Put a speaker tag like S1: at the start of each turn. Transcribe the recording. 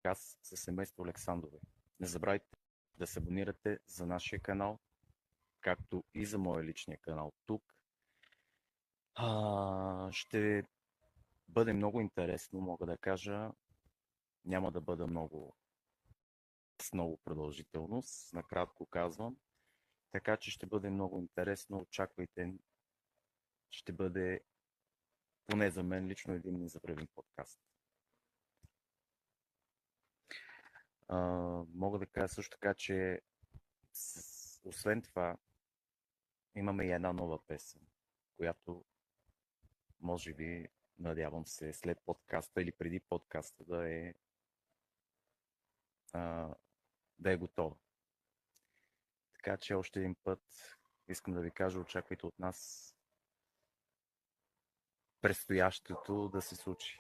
S1: подкаст със семейство Александрови. Не забравяйте да се абонирате за нашия канал, както и за моя личния канал тук. Ще бъде много интересно, мога да кажа. Няма да бъда с много продължителност, накратко казвам. Така че ще бъде много интересно. Очаквайте. Ще бъде, поне за мен лично, един незабравим подкаст. Мога да кажа също така, че освен това имаме и една нова песен, която може би, надявам се, след подкаста или преди подкаста да е готова. Така че още един път искам да ви кажа, очаквайте от нас предстоящото да се случи.